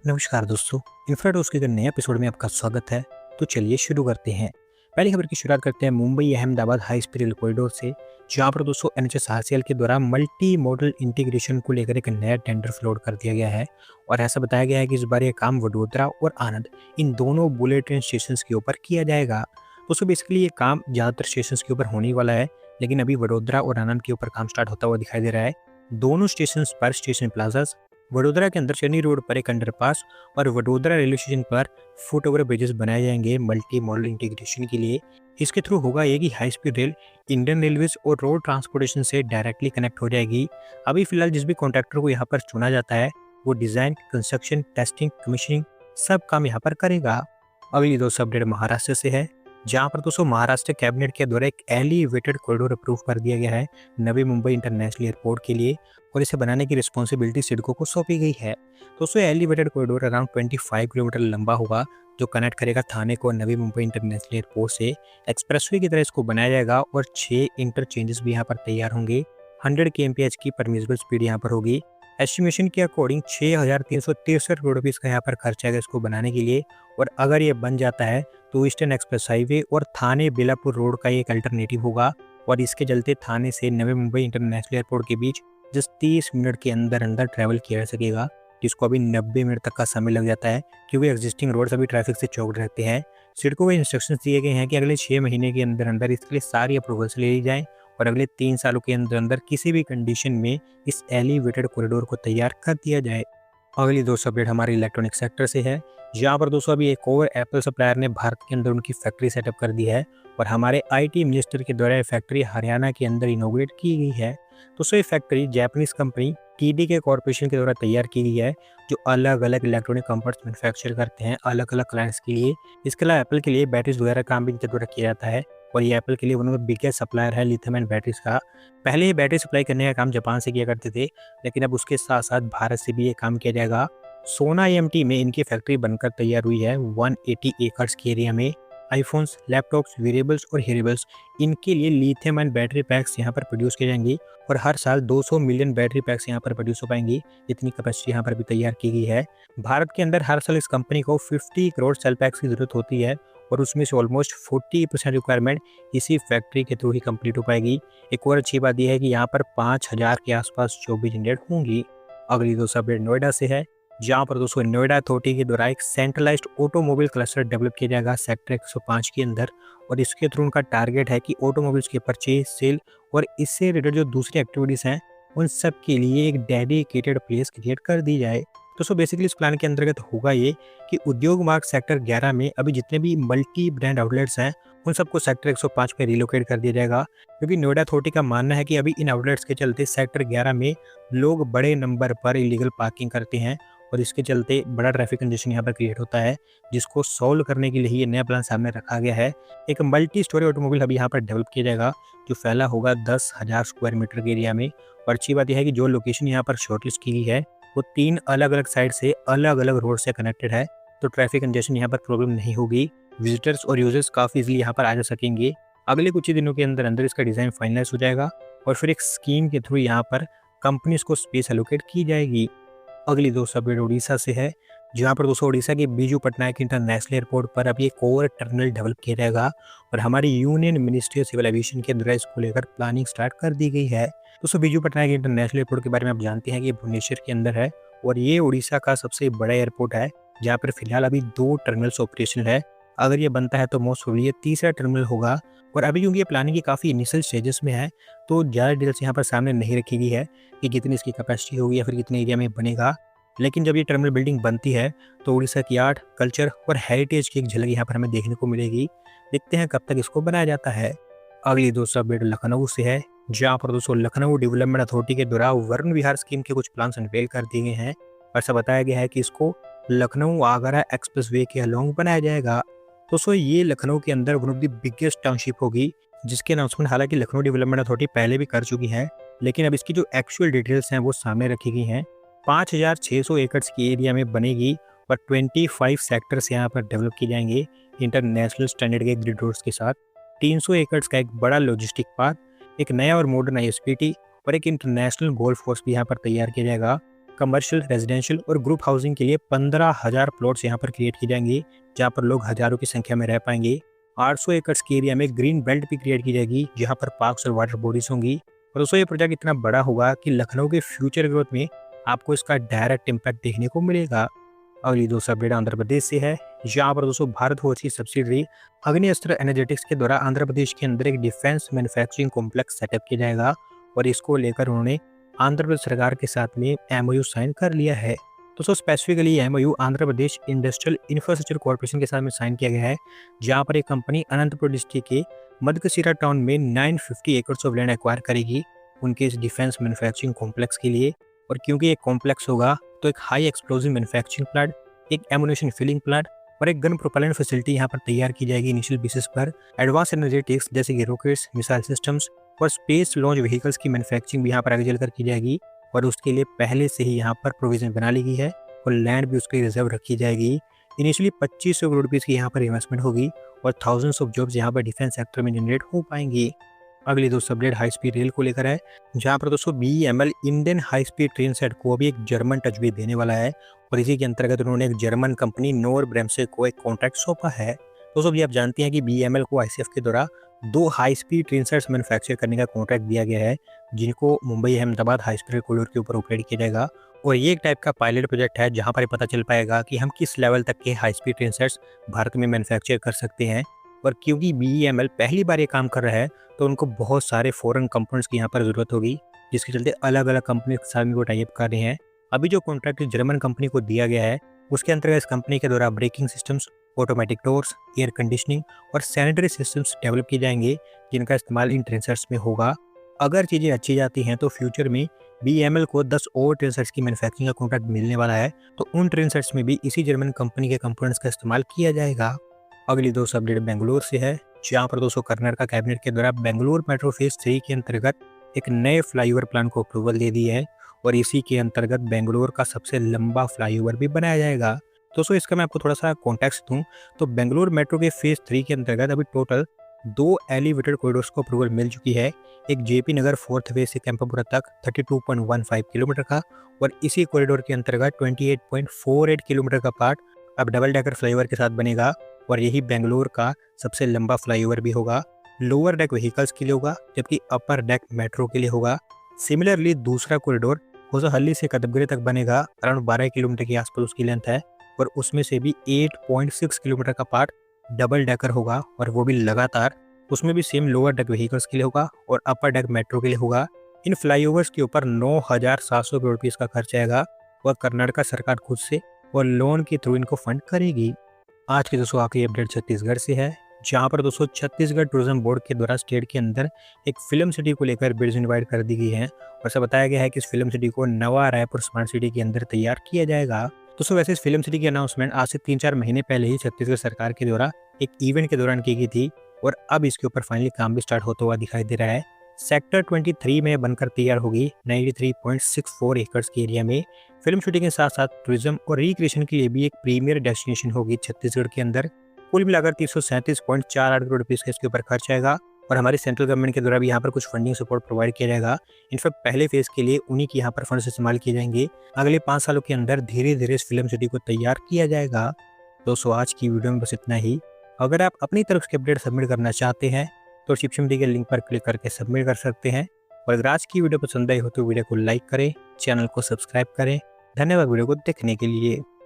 नमस्कार दोस्तों, इंफ्राडोज के नए एपिसोड में आपका स्वागत है। तो चलिए शुरू करते हैं। पहली खबर की शुरुआत करते हैं Mumbai Ahmedabad high speed rail corridor से, जहां पर दोस्तों NHAICL के द्वारा मल्टी मॉडल इंटीग्रेशन को लेकर एक नया टेंडर फ्लोट कर दिया गया है। और ऐसा बताया गया है कि इस बार यह काम वडोदरा और आनंद इन दोनों बुलेट ट्रेन स्टेशन के ऊपर किया जाएगा। दोस्तों बेसिकली ये काम ज़्यादातर स्टेशन के ऊपर होने वाला है, लेकिन अभी वडोदरा और आनंद के ऊपर काम स्टार्ट होता हुआ दिखाई दे रहा है। दोनों स्टेशन पर स्टेशन प्लाजास, वडोदरा के अंदर चेन्नई रोड पर एक अंडरपास और वडोदरा रेलवे स्टेशन पर फुट ओवर ब्रिजेस बनाए जाएंगे मल्टी मॉडल इंटीग्रेशन के लिए। इसके थ्रू होगा ये कि high speed rail Indian railways और रोड ट्रांसपोर्टेशन से डायरेक्टली कनेक्ट हो जाएगी। अभी फिलहाल जिस भी कॉन्ट्रैक्टर को यहाँ पर चुना जाता है वो डिज़ाइन, कंस्ट्रक्शन, टेस्टिंग, कमीशनिंग सब काम यहाँ पर करेगा। अगली दोस्तों अपडेट महाराष्ट्र से है, जहाँ पर दोस्तों महाराष्ट्र कैबिनेट के द्वारा एक एलिवेटेड कॉरिडोर अप्रूव कर दिया गया है नवी मुंबई इंटरनेशनल एयरपोर्ट के लिए, और इसे बनाने की रिस्पॉन्सिबिलिटी सिडको को सौंपी गई है। दोस्तों एलिवेटेड कॉरिडोर अराउंड 25 किलोमीटर लंबा होगा, जो कनेक्ट करेगा थाने को नवी मुंबई इंटरनेशनल एयरपोर्ट से। एक्सप्रेसवे की तरह इसको बनाया जाएगा और 6 इंटरचेंजेस भी यहाँ पर तैयार होंगे। 100 kmph की परमिसिबल स्पीड यहाँ पर होगी। एस्टिमेशन के अकॉर्डिंग 6,363 करोड़ रुपीज़ का यहाँ पर खर्च आएगा इसको बनाने के लिए। और अगर ये बन जाता है तो ईस्टर्न एक्सप्रेस हाईवे और थाने बेलापुर रोड का एक अल्टरनेटिव होगा, और इसके चलते थाने से नवी मुंबई इंटरनेशनल एयरपोर्ट के बीच जस्ट 30 मिनट के अंदर अंदर ट्रैवल किया जा सकेगा, जिसको अभी 90 मिनट तक का समय लग जाता है, क्योंकि एग्जिस्टिंग रोड्स अभी ट्रैफिक से चौक रहते हैं। सिडको को इंस्ट्रक्शंस दिए गए हैं कि अगले 6 महीने के अंदर अंदर इसके लिए सारी अप्रूवल्स ले ली जाएं, और अगले 3 सालों के अंदर अंदर किसी भी कंडीशन में इस एलिवेटेड कॉरिडोर को तैयार कर दिया जाए। अगली दोस्तों अपडेट हमारे इलेक्ट्रॉनिक सेक्टर से है, जहाँ पर दोस्तों अभी एक और एप्पल सप्लायर ने भारत के अंदर उनकी फैक्ट्री सेटअप कर दी है, और हमारे IT मिनिस्टर के द्वारा ये फैक्ट्री हरियाणा के अंदर इनोग्रेट की गई है। दोस्तों ये factory Japanese company TDK corporation के द्वारा तैयार की गई है, जो अलग अलग इलेक्ट्रॉनिक कंपोनेंट्स मैन्युफैक्चर करते हैं अलग अलग क्लाइंट्स के लिए। इसके अलावा एप्पल के लिए बैटरीज वगैरह काम भी इनके द्वारा किया जाता है, और ये एप्पल के लिए one of the biggest supplier है लिथियम आयन बैटरीज का। पहले ये बैटरी सप्लाई करने का काम जापान से किया करते थे, लेकिन अब उसके साथ साथ भारत से भी ये काम किया जाएगा। सोना EMT में इनकी फैक्ट्री बनकर तैयार हुई है 180 एकड़ के एरिया में। आईफोन्स, लैपटॉप्स, वेरिएबल्स और हेरेबल्स इनके लिए लिथियम आयन बैटरी पैक्स यहाँ पर प्रोड्यूस किए जाएंगे, और हर साल 200 मिलियन बैटरी पैक्स यहाँ पर प्रोड्यूस हो पाएंगी। इतनी कैपेसिटी यहाँ पर भी तैयार की गई है। भारत के अंदर हर साल इस कंपनी को 50 करोड़ सेल पैक्स की जरूरत होती है, और उसमें से ऑलमोस्ट 40% रिक्वायरमेंट इसी फैक्ट्री के थ्रू ही कंप्लीट हो पाएगी। एक और अच्छी बात यह है कि यहाँ पर 5000 के आसपास जॉब भी जनरेट होंगी। अगली दोस्तों अपडेट नोएडा से है, जहाँ पर दोस्तों नोएडा अथॉरिटी के द्वारा एक सेंट्रलाइज्ड ऑटोमोबाइल क्लस्टर डेवलप किया जाएगा सेक्टर 105 के अंदर, और इसके थ्रू उनका टारगेट है कि ऑटोमोबाइल्स के परचेज, सेल और इससे रिलेटेड जो दूसरी एक्टिविटीज़ हैं उन सब के लिए एक डेडिकेटेड प्लेस क्रिएट कर दी जाए। दोस्तों बेसिकली इस प्लान के अंतर्गत होगा ये कि उद्योग मार्ग सेक्टर 11 में अभी जितने भी मल्टी ब्रांड आउटलेट्स हैं उन सबको सेक्टर 105 में रिलोकेट कर दिया जाएगा, क्योंकि नोएडा अथॉरिटी का मानना है कि अभी इन आउटलेट्स के चलते सेक्टर 11 में लोग बड़े नंबर पर इलीगल पार्किंग करते हैं, और इसके चलते बड़ा ट्रैफिक कंजेशन यहाँ पर क्रिएट होता है, जिसको सॉल्व करने के लिए ये नया प्लान सामने रखा गया है। एक मल्टी स्टोरी ऑटोमोबाइल अभी यहाँ पर डेवलप किया जाएगा, जो फैला होगा 10,000 स्क्वायर मीटर के एरिया में। और अच्छी बात यह है कि जो लोकेशन यहाँ पर शॉर्टलिस्ट की गई है वो 3 अलग अलग साइड से अलग अलग रोड से कनेक्टेड है, तो ट्रैफिक कंजेशन यहाँ पर प्रॉब्लम नहीं होगी। विजिटर्स और यूजर्स काफ़ी इजीली यहाँ पर आ जा सकेंगे। अगले कुछ ही दिनों के अंदर अंदर इसका डिज़ाइन फाइनलाइज हो जाएगा, और फिर एक स्कीम के थ्रू यहाँ पर कंपनीज को स्पेस एलोकेट की जाएगी। अगली दोस्तों अपडेट उड़ीसा से है, जहाँ पर दोस्तों उड़ीसा के बीजू पटनायक इंटरनेशनल एयरपोर्ट पर अभी एक और टर्मिनल डेवलप किया जाएगा, और हमारी union ministry of civil aviation के द्वारा इसको लेकर प्लानिंग स्टार्ट कर दी गई है। दोस्तों बीजू पटनायक इंटरनेशनल एयरपोर्ट के बारे में आप जानते हैं कि ये भुवनेश्वर के अंदर है, और ये उड़ीसा का सबसे बड़ा एयरपोर्ट है, जहाँ पर फिलहाल अभी 2 टर्मिनल्स ऑपरेशनल है। अगर ये बनता है तो मोस्ट प्रोबेबली ये तीसरा टर्मिनल होगा, और अभी क्योंकि ये प्लानिंग की काफ़ी इनिशियल स्टेजेस में है तो ज़्यादा डिटेल्स यहाँ पर सामने नहीं रखी गई है कि कितनी इसकी कैपेसिटी होगी या फिर कितने एरिया में बनेगा। लेकिन जब ये टर्मिनल बिल्डिंग बनती है तो उड़ीसा की आर्ट, कल्चर और हेरिटेज की एक झलक यहाँ पर हमें देखने को मिलेगी। देखते हैं कब तक इसको बनाया जाता है। अगली दोस्तों अपडेट लखनऊ से है, जहाँ पर दोस्तों लखनऊ डेवलपमेंट अथॉरिटी के द्वारा वरुण विहार स्कीम के कुछ प्लान अनवेल कर दिए गए हैं। ऐसा बताया गया है कि इसको लखनऊ आगरा एक्सप्रेसवे के अलोंग बनाया जाएगा। दोस्तों ये लखनऊ के अंदर one of the biggest township होगी, जिसकी अनाउंसमेंट हालांकि लखनऊ डेवलपमेंट अथॉरिटी पहले भी कर चुकी है, लेकिन अब इसकी जो एक्चुअल डिटेल्स हैं वो सामने रखी गई हैं। 5,600 एकड़ की एरिया में बनेगी, और 25 सेक्टर्स यहाँ पर डेवलप किए जाएंगे इंटरनेशनल स्टैंडर्ड के ग्रिड रोड्स के साथ। 300 एकड़ का एक बड़ा लॉजिस्टिक पार्क, एक नया और मॉडर्न ISPT और एक इंटरनेशनल गोल्फ कोर्स भी यहाँ पर तैयार किया जाएगा। कमर्शियल, रेजिडेंशियल और ग्रुप हाउसिंग के लिए 15,000 प्लॉट्स यहाँ पर क्रिएट की जाएंगी, जहाँ पर लोग हजारों की संख्या में रह पाएंगे। 800 एकड़ के एरिया में ग्रीन बेल्ट भी क्रिएट की जाएगी, जहाँ पर पार्क्स और वाटर बॉडीज होंगी। और दोस्तों ये प्रोजेक्ट इतना बड़ा होगा कि लखनऊ के फ्यूचर ग्रोथ में आपको इसका डायरेक्ट इम्पैक्ट देखने को मिलेगा। अगली दोस्तों अपडेट आंध्र प्रदेश से है, जहाँ पर दोस्तों भारत फोर्ज की सब्सिडरी अग्नि अस्त्र एनर्जेटिक्स के द्वारा आंध्र प्रदेश के अंदर एक डिफेंस मैन्युफैक्चरिंग कॉम्प्लेक्स सेटअप किया जाएगा और इसको लेकर उन्होंने आंध्र प्रदेश सरकार के साथ में एमओयू साइन कर लिया है। दोस्तों specifically MOU Andhra Pradesh industrial infrastructure corporation के साथ में साइन किया गया है, जहाँ पर एक कंपनी अनंतपुर डिस्ट्रिक्ट के मदकसीरा टाउन में 950 एकड़ ऑफ लैंड एक्वायर करेगी उनके इस डिफेंस मैन्युफैक्चरिंग कॉम्प्लेक्स के लिए। और क्योंकि एक कॉम्प्लेक्स होगा तो एक हाई एक्सप्लोजिव मैन्युफैक्चरिंग प्लांट, एक एमुनेशन फिलिंग प्लांट और एक गन प्रोपेलेंट फैसिलिटी यहाँ पर तैयार की जाएगी इनिशियल बेसिस पर। एडवांस एनर्जेटिक्स जैसे कि रॉकेट्स, मिसाइल सिस्टम्स और स्पेस लॉन्च व्हीकल्स की मैन्युफैक्चरिंग भी यहाँ पर आगे चलकर की जाएगी और उसके लिए पहले से ही यहाँ पर प्रोविजन बना ली गई है और लैंड भी उसके रिजर्व रखी जाएगी। इनिशियली 2500 करोड़ रुपीज़ की यहाँ पर इन्वेस्टमेंट होगी और थाउजेंड्स ऑफ जॉब्स यहाँ पर डिफेंस सेक्टर में जनरेट हो पाएंगी। अगली दोस्तों अपडेट हाई स्पीड रेल को लेकर है, जहाँ पर दोस्तों BEML Indian high speed train set को अभी एक जर्मन तजवीज़ देने वाला है और इसी के अंतर्गत उन्होंने एक जर्मन कंपनी नोर ब्रेम्से को एक कॉन्ट्रैक्ट सौंपा है। दोस्तों अभी आप जानते हैं कि BEML को ICF के द्वारा 2 high speed train sets manufacture करने का कॉन्ट्रैक्ट दिया गया है, जिनको Mumbai Ahmedabad high speed corridor के ऊपर ऑपरेट किया जाएगा। और ये एक टाइप का पायलट प्रोजेक्ट है, जहाँ पर पता चल पाएगा कि हम किस लेवल तक के high speed train sets Bharat में मैन्युफैक्चर कर सकते हैं। और क्योंकि BEML पहली बार ये काम कर रहा है तो उनको बहुत सारे फॉरेन कंपोनेंट्स की यहाँ पर ज़रूरत होगी, जिसके चलते अलग अलग कंपनी के साथ में वो टाइप कर रहे हैं। अभी जो कॉन्ट्रैक्ट जर्मन कंपनी को दिया गया है उसके अंतर्गत इस कंपनी के द्वारा braking systems, automatic doors, air conditioning और सैनिटरी सिस्टम्स डेवलप किए जाएंगे, जिनका इस्तेमाल इन ट्रेन सेट्स में होगा। अगर चीज़ें अच्छी जाती हैं तो फ्यूचर में BEML को 10 और ट्रेन सेट्स की मैन्युफैक्चरिंग का कॉन्ट्रैक्ट मिलने वाला है, तो उन ट्रेन सेट्स में भी इसी जर्मन कंपनी के कंपोनेंट्स का इस्तेमाल किया जाएगा। अगली दोस्तों अपडेट बेंगलुरु से है, जहाँ पर दोस्तों कर्नाटक कैबिनेट के द्वारा बेंगलुरु मेट्रो फेज 3 के अंतर्गत एक नए फ्लाईओवर प्लान को अप्रूवल दे दी है और इसी के अंतर्गत बेंगलुरु का सबसे लंबा फ्लाईओवर भी बनाया जाएगा। दोस्तों इसका मैं आपको थोड़ा सा कॉन्टेक्स्ट दूं तो बेंगलुरु मेट्रो के फेज 3 के अंतर्गत अभी टोटल 2 एलिवेटेड कॉरिडोर्स को अप्रूवल मिल चुकी है। एक JP नगर 4th वे से कैंपापुरा तक 32.15 किलोमीटर का और इसी कॉरिडोर के अंतर्गत 28.48 किलोमीटर का पार्ट अब डबल डेकर फ्लाईओवर के साथ बनेगा और यही बेंगलुरु का सबसे लंबा फ्लाईओवर भी होगा। लोअर डेक व्हीकल्स के लिए होगा, जबकि अपर डेक मेट्रो के लिए होगा। सिमिलरली दूसरा कॉरिडोर होसहल्ली से कदमगिरी तक बनेगा, अराउंड 12 किलोमीटर के आसपास उसकी लेंथ है और उसमें से भी 8.6 किलोमीटर का पार्ट डबल डेकर होगा और वो भी लगातार। उसमें भी सेम लोअर डेक व्हीकल्स के लिए होगा और अपर डेक मेट्रो के लिए होगा। इन फ्लाईओवर्स के ऊपर 9,700 करोड़ रुपीज़ का खर्च आएगा और कर्नाटक सरकार खुद से और लोन के थ्रू इनको फंड करेगी। आज की दोस्तों आखिरी अपडेट छत्तीसगढ़ से है, जहाँ पर दोस्तों छत्तीसगढ़ टूरिज्म बोर्ड के द्वारा स्टेट के अंदर एक फिल्म सिटी को लेकर बिड्स इनवाइट कर दी गई है और ऐसा बताया गया है कि इस फिल्म सिटी को नवा रायपुर स्मार्ट सिटी के अंदर तैयार किया जाएगा। दोस्तों वैसे इस फिल्म सिटी की अनाउंसमेंट आज से 3-4 महीने पहले ही छत्तीसगढ़ सरकार के द्वारा एक इवेंट के दौरान की गई थी और अब इसके ऊपर फाइनली काम भी स्टार्ट होता हुआ दिखाई दे रहा है। सेक्टर 23 में बनकर तैयार होगी 93.64 एकड़ के एरिया में। फिल्म शूटिंग के साथ साथ टूरिज्म और रिक्रिएशन के लिए भी एक प्रीमियर डेस्टिनेशन होगी छत्तीसगढ़ के अंदर। कुल मिलाकर 337.48 करोड़ रुपीज़ का इसके ऊपर खर्च आएगा और हमारी सेंट्रल गवर्नमेंट के द्वारा भी यहाँ पर कुछ फंडिंग सपोर्ट प्रोवाइड किया जाएगा। इनफैक्ट पहले फेज के लिए उन्हीं की यहाँ पर फंड्स इस्तेमाल किए जाएंगे। अगले 5 सालों के अंदर धीरे धीरे इस फिल्म सिटी को तैयार किया जाएगा। दोस्तों आज की वीडियो में बस इतना ही। अगर आप अपनी तरफ से अपडेट सबमिट करना चाहते हैं तो डिस्क्रिप्शन के लिंक पर क्लिक करके सबमिट कर सकते हैं। और अगर आज की वीडियो पसंद आई हो तो वीडियो को लाइक करें, चैनल को सब्सक्राइब करें। धन्यवाद वीडियो को देखने के लिए।